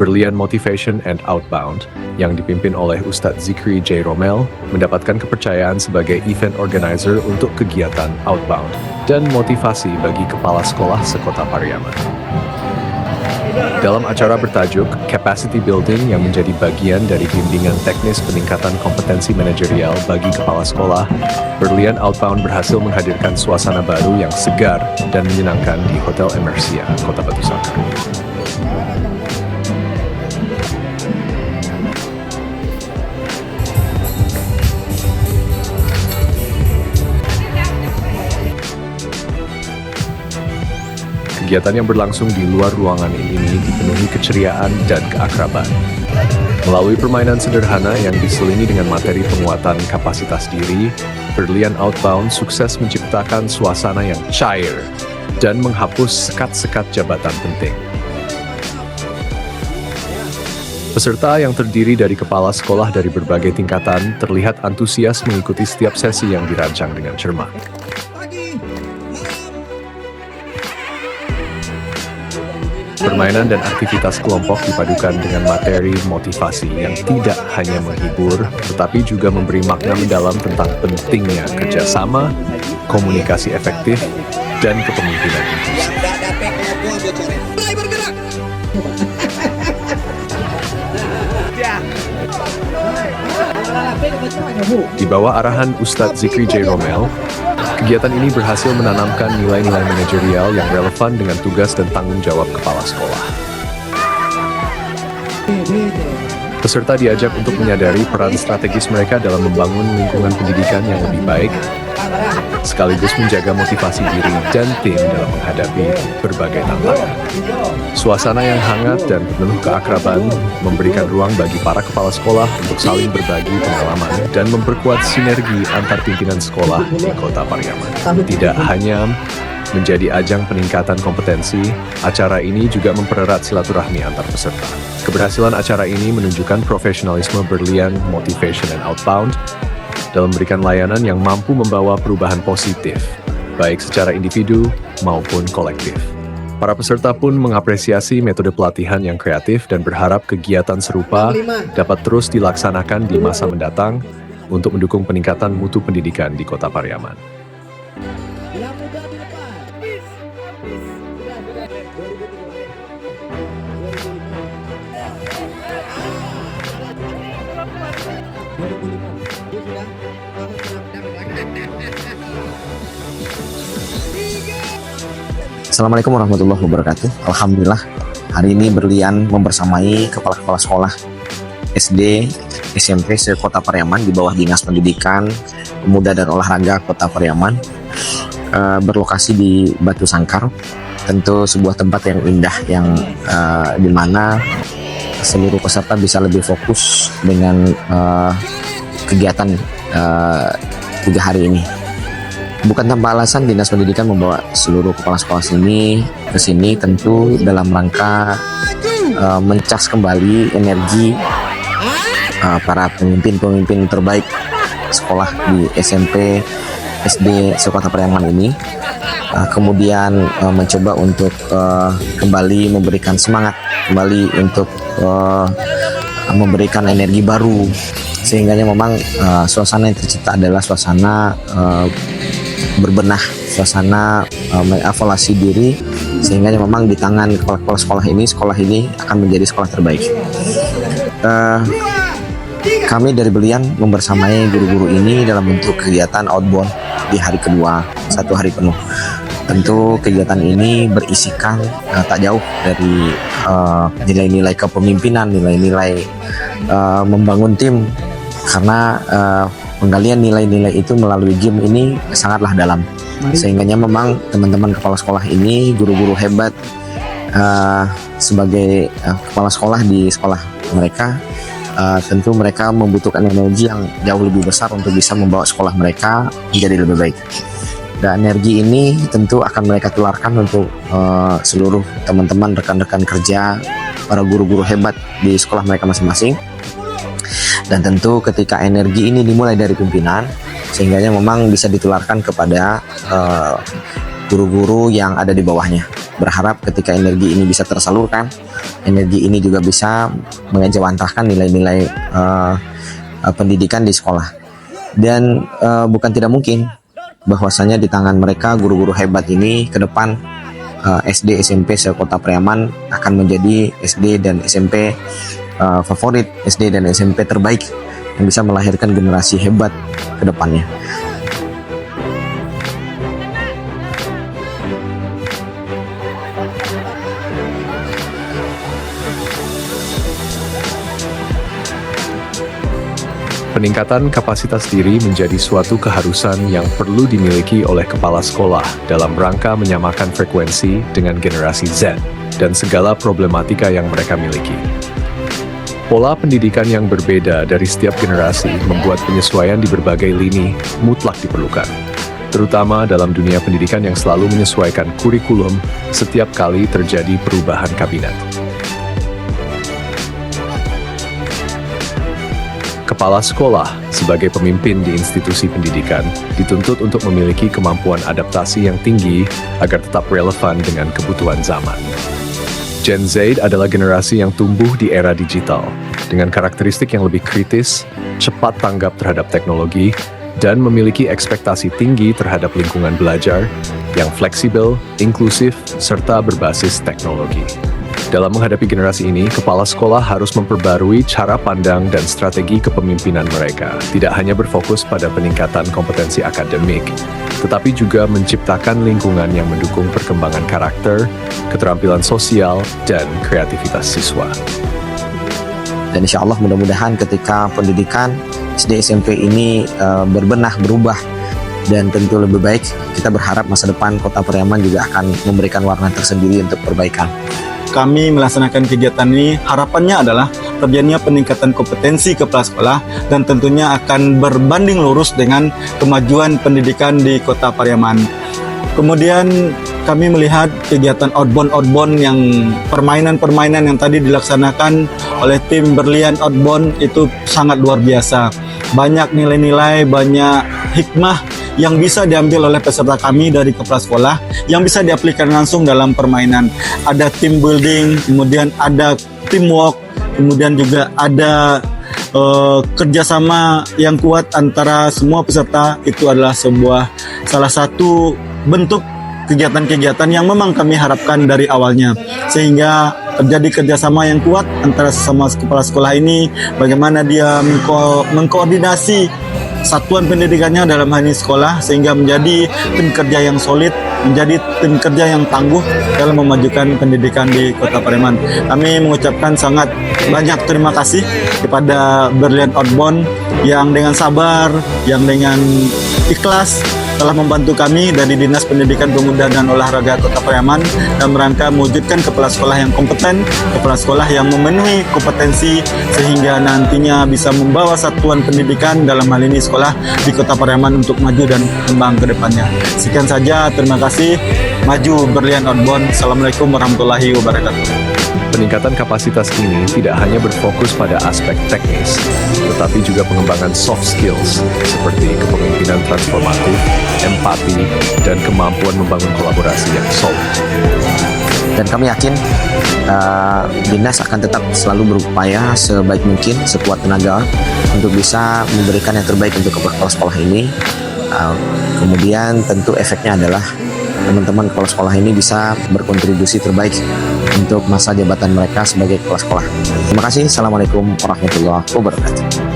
Berlian Motivation and Outbound, yang dipimpin oleh Ustadz Zikri J. Romel, mendapatkan kepercayaan sebagai event organizer untuk kegiatan Outbound dan motivasi bagi kepala sekolah sekota Pariaman. Dalam acara bertajuk Capacity Building yang menjadi bagian dari bimbingan teknis peningkatan kompetensi manajerial bagi kepala sekolah, Berlian Outbound berhasil menghadirkan suasana baru yang segar dan menyenangkan di Hotel Emersia, Kota Batu Sangkar. Kegiatan yang berlangsung di luar ruangan ini dipenuhi keceriaan dan keakraban. Melalui permainan sederhana yang diselingi dengan materi penguatan kapasitas diri, Berlian Outbound sukses menciptakan suasana yang cair dan menghapus sekat-sekat jabatan penting. Peserta yang terdiri dari kepala sekolah dari berbagai tingkatan terlihat antusias mengikuti setiap sesi yang dirancang dengan cermat. Permainan dan aktivitas kelompok dipadukan dengan materi motivasi yang tidak hanya menghibur, tetapi juga memberi makna mendalam tentang pentingnya kerjasama, komunikasi efektif, dan kepemimpinan inklusif. Di bawah arahan Ustadz Zikri J. Romel, kegiatan ini berhasil menanamkan nilai-nilai manajerial yang relevan dengan tugas dan tanggung jawab kepala sekolah. Peserta diajak untuk menyadari peran strategis mereka dalam membangun lingkungan pendidikan yang lebih baik, sekaligus menjaga motivasi diri dan tim dalam menghadapi berbagai tantangan. Suasana yang hangat dan penuh keakraban memberikan ruang bagi para kepala sekolah untuk saling berbagi pengalaman dan memperkuat sinergi antar pimpinan sekolah di Kota Pariaman. Tidak hanya menjadi ajang peningkatan kompetensi, acara ini juga mempererat silaturahmi antar peserta. Keberhasilan acara ini menunjukkan profesionalisme Berlian Motivation and Outbound dalam memberikan layanan yang mampu membawa perubahan positif, baik secara individu maupun kolektif. Para peserta pun mengapresiasi metode pelatihan yang kreatif dan berharap kegiatan serupa dapat terus dilaksanakan di masa mendatang untuk mendukung peningkatan mutu pendidikan di Kota Pariaman. Assalamualaikum warahmatullahi wabarakatuh. Alhamdulillah, hari ini Berlian membersamai kepala-kepala sekolah SD, SMP se-Kota Pariaman di bawah Dinas Pendidikan, Pemuda dan Olahraga Kota Pariaman, berlokasi di Batu Sangkar. Tentu sebuah tempat yang indah yang dimana seluruh peserta bisa lebih fokus dengan kegiatan 3 hari ini. Bukan tanpa alasan Dinas Pendidikan membawa seluruh kepala sekolah ke sini tentu dalam rangka mencas kembali energi para pemimpin terbaik sekolah di SMP, SD se-Kota Pariaman ini. Kemudian mencoba untuk kembali memberikan semangat, kembali untuk memberikan energi baru, sehingga memang suasana yang tercipta adalah suasana berbenah, suasana mengevaluasi diri, sehingga memang di tangan kepala sekolah ini akan menjadi sekolah terbaik. Kami dari Berlian membersamai guru-guru ini dalam bentuk kegiatan outbound di hari kedua, 1 hari penuh. Tentu kegiatan ini berisikan tak jauh dari nilai-nilai kepemimpinan, nilai-nilai membangun tim, karena penggalian nilai-nilai itu melalui game ini sangatlah dalam, sehingga memang teman-teman kepala sekolah ini, guru-guru hebat sebagai kepala sekolah di sekolah mereka, tentu mereka membutuhkan energi yang jauh lebih besar untuk bisa membawa sekolah mereka menjadi lebih baik. Dan energi ini tentu akan mereka tularkan untuk seluruh teman-teman, rekan-rekan kerja, para guru-guru hebat di sekolah mereka masing-masing. Dan tentu ketika energi ini dimulai dari pimpinan, sehingga memang bisa ditularkan kepada guru-guru yang ada di bawahnya. Berharap ketika energi ini bisa tersalurkan, energi ini juga bisa mengejawantahkan nilai-nilai pendidikan di sekolah. Dan bukan tidak mungkin bahwasanya di tangan mereka guru-guru hebat ini ke depan SD SMP sekota Pariaman akan menjadi SD dan SMP favorit, SD dan SMP terbaik yang bisa melahirkan generasi hebat ke depannya. Peningkatan kapasitas diri menjadi suatu keharusan yang perlu dimiliki oleh kepala sekolah dalam rangka menyamakan frekuensi dengan generasi Z dan segala problematika yang mereka miliki. Pola pendidikan yang berbeda dari setiap generasi membuat penyesuaian di berbagai lini mutlak diperlukan, terutama dalam dunia pendidikan yang selalu menyesuaikan kurikulum setiap kali terjadi perubahan kabinet. Kepala sekolah sebagai pemimpin di institusi pendidikan dituntut untuk memiliki kemampuan adaptasi yang tinggi agar tetap relevan dengan kebutuhan zaman. Gen Z adalah generasi yang tumbuh di era digital dengan karakteristik yang lebih kritis, cepat tanggap terhadap teknologi, dan memiliki ekspektasi tinggi terhadap lingkungan belajar yang fleksibel, inklusif, serta berbasis teknologi. Dalam menghadapi generasi ini, kepala sekolah harus memperbarui cara pandang dan strategi kepemimpinan mereka. Tidak hanya berfokus pada peningkatan kompetensi akademik, tetapi juga menciptakan lingkungan yang mendukung perkembangan karakter, keterampilan sosial, dan kreativitas siswa. Dan insya Allah mudah-mudahan ketika pendidikan SD SMP ini berbenah, berubah, dan tentu lebih baik, kita berharap masa depan Kota Pariaman juga akan memberikan warna tersendiri untuk perbaikan. Kami melaksanakan kegiatan ini, harapannya adalah terjadinya peningkatan kompetensi kepala sekolah dan tentunya akan berbanding lurus dengan kemajuan pendidikan di Kota Pariaman. Kemudian kami melihat kegiatan outbound yang permainan-permainan yang tadi dilaksanakan oleh tim Berlian Outbound itu sangat luar biasa. Banyak nilai-nilai, banyak hikmah yang bisa diambil oleh peserta kami dari kepala sekolah yang bisa diaplikasikan langsung dalam permainan. Ada team building, kemudian ada teamwork, kemudian juga ada kerjasama yang kuat antara semua peserta. Itu adalah salah satu bentuk kegiatan-kegiatan yang memang kami harapkan dari awalnya, sehingga terjadi kerjasama yang kuat antara sesama kepala sekolah ini, bagaimana dia mengkoordinasi satuan pendidikannya dalam hal ini sekolah, sehingga menjadi tim kerja yang solid, menjadi tim kerja yang tangguh dalam memajukan pendidikan di Kota Pariaman. Kami mengucapkan sangat banyak terima kasih kepada Berlian Outbound yang dengan sabar, yang dengan ikhlas telah membantu kami dari Dinas Pendidikan Pemuda dan Olahraga Kota Pariaman dalam rangka mewujudkan kepala sekolah yang kompeten, kepala sekolah yang memenuhi kompetensi sehingga nantinya bisa membawa satuan pendidikan dalam hal ini sekolah di Kota Pariaman untuk maju dan kembang ke depannya. Sekian saja, terima kasih. Maju Berlian Outbound. Assalamualaikum warahmatullahi wabarakatuh. Peningkatan kapasitas ini tidak hanya berfokus pada aspek teknis, tetapi juga pengembangan soft skills seperti kepemimpinan transformatif, empati, dan kemampuan membangun kolaborasi yang solid. Dan kami yakin Dinas akan tetap selalu berupaya sebaik mungkin, sekuat tenaga untuk bisa memberikan yang terbaik untuk kepala sekolah ini. Kemudian tentu efeknya adalah teman-teman kepala sekolah ini bisa berkontribusi terbaik untuk masa jabatan mereka sebagai kepala sekolah. Terima kasih. Assalamualaikum warahmatullahi wabarakatuh.